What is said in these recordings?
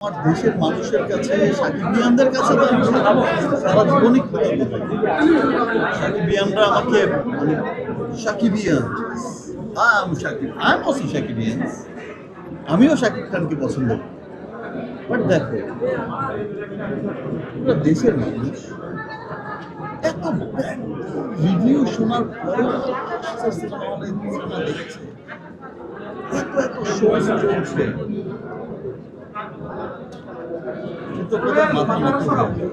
আমার দেশের মানুষের কাছে সাকিবিয়ানদের কাছে তো আমি সারা জীবনই কৃতজ্ঞ থাকি। সাকিবিয়ানরা আমাকে মানে সাকিবিয়ান আই এম অলসো সাকিবিয়ানস। আমিও শাকিব খানকে পছন্দ করি। বাট দেখো, পুরো দেশের মানুষ এত রিভিউ শোনার পরেও সিনেমা দেখছে, এত এত শো চলছে, মাথা নত হয়ে যায়।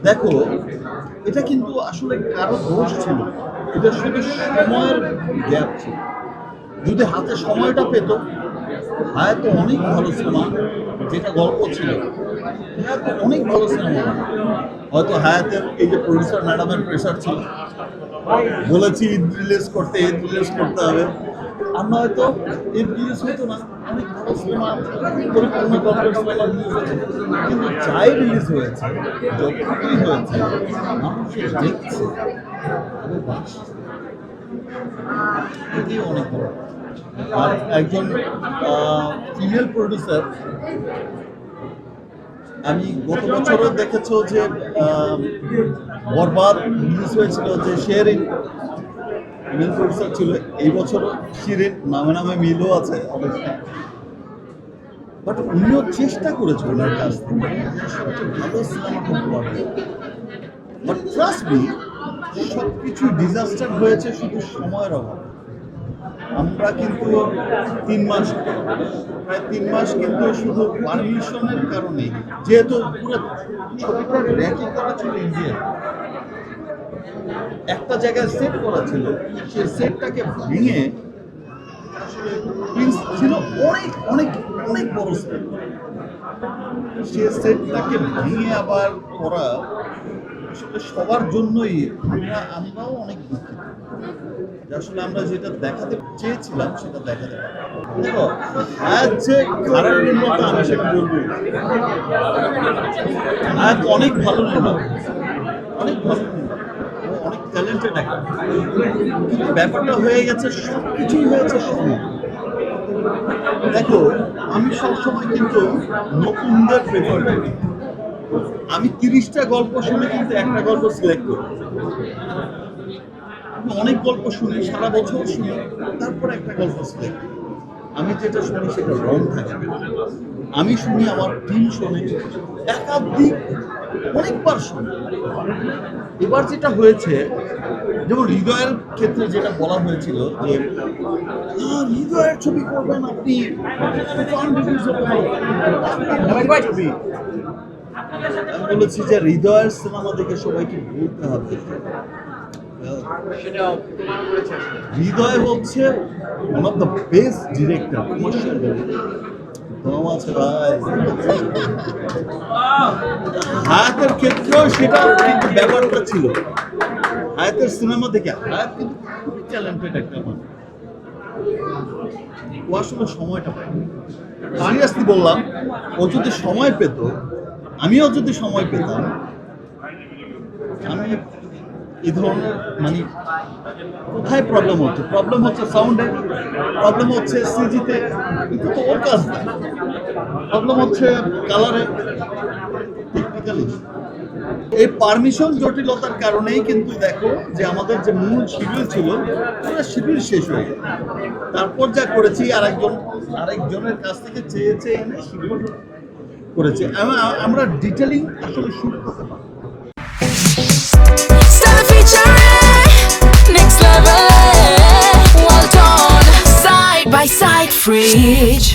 দেখো, এটা কিন্তু আসলে কারো দোষ ছিল, এটা শুধু সময়ের গ্যাপ ছিল। যদি হাতে সময়টা পেত, হায়াত অনেক ভালো সিনেমা, যেটা গল্প ছিল, হায়াত অনেক ভালো সিনেমা। হয়তো হায়াতের এই যে প্রডিউসার ম্যাডামের প্রেশার ছিল, বলেছি ঈদ রিলিজ করতে হবে, আমরা হয়তো ঈদ রিলিজ হতো না, অনেক ভালো সিনেমা, পরিপূর্ণ গল্পের সিনেমা রিলিজ হয়েছে। কিন্তু যাই রিলিজ হয়েছে, যতটুকুই হয়েছে, মানুষ দেখছে, এটাই অনেক বড়। আর একজন ফিমেল প্রডিউসার, আমি গত বছরও দেখেছো যে বরবাদ রিলিজ হয়েছিল, যে শেরিন ফিমেল প্রডিউসার ছিল। এই বছরও শিরিন, নামে নামে মিলও আছে অবশ্যই। বাট উনিও চেষ্টা করেছে ওনার কাছ থেকে সবচেয়ে ভালো সিনেমাটা উপহার দেওয়ার। বাট ট্রাস্ট মি, সব কিছু ডিজাস্টার হয়েছে শুধু সময়ের অভাবে। আমরা কিন্তু প্রায় 3 মাস কিন্তু শুধু পারমিশনের কারণে, যেহেতু পুরো ছবিটা রেডি করা ছিল ইন্ডিয়া, একটা জায়গায় সেট করা ছিল, সেই সেটটাকে ভেঙে, আসলে প্রিন্স ছিল অনেক অনেক অনেক বড় সেট, সে সেটটাকে ভেঙে আবার করা আসলে সবার জন্যই আমরাও অনেক দুঃখিত। আসলে আমরা যেটা দেখাতে চেয়েছিলাম সেটা দেখাতে পারি। দেখো, আজ যে খারাপ নির্মাতা আমি সেটা বলবো, আজ অনেক ভালো নির্মাতা, অনেক ভালো নির্মাতা, অনেক ট্যালেন্টেড একটা। কিন্তু ব্যাপারটা হয়ে গেছে, সব কিছুই হয়েছে সময়। দেখো, আমি সবসময় কিন্তু নতুনদের প্রেফার করি। আমি 30টা গল্প শুনে কিন্তু একটা গল্প সিলেক্ট করি। আমি অনেক গল্প শুনি, সারা বছর শুনি, তারপর একটা গল্প সিলেক্ট করি। আমি যেটা শুনি সেটা রং থাকে। আমি শুনি, আমার টিম শোনে, একাধিক অনেকবার শুনি। এবার যেটা হয়েছে, যেমন হৃদয়ের ক্ষেত্রে যেটা বলা হয়েছিল যে হৃদয়ের ছবি করবেন আপনি, ছবি। আমি বলেছি যে হৃদয়ের সিনেমা দেখে সবাইকে বলতে হবে, হৃদয় হচ্ছে one of the best director, commercial director. দম আছে ভাই। হায়াতের ক্ষেত্রেও সেটা কিন্তু ব্যাপারটা ছিল। হায়াতের সিনেমা দেখে, হায়াত কিন্তু খুবই ট্যালেন্টেড একটা মানুষ, ও আসলে সময়টা পায়। সিরিয়াসলি বললাম, ও যদি সময় পেত, আমিও যদি সময় পেতাম, আমি এই ধরনের মানে কোথায় প্রবলেম হচ্ছে সাউন্ডে, প্রবলেম হচ্ছে সিজিতে, কিন্তু তো ওর কাজ না। প্রবলেম হচ্ছে কালারে, টেকনিক্যালি। এই পারমিশন জটিলতার কারণেই কিন্তু দেখো যে আমাদের যে মূল শিডিউল ছিল, সেটা শিডিউল শেষ হয়ে গেল। তারপর যা করেছি, আরেকজনের কাছ থেকে চেয়ে এনে শিডিউল করেছি। আমরা ডিটেলিং আসলে শুরু করতে পারি। Next level, well done, side by side, fridge.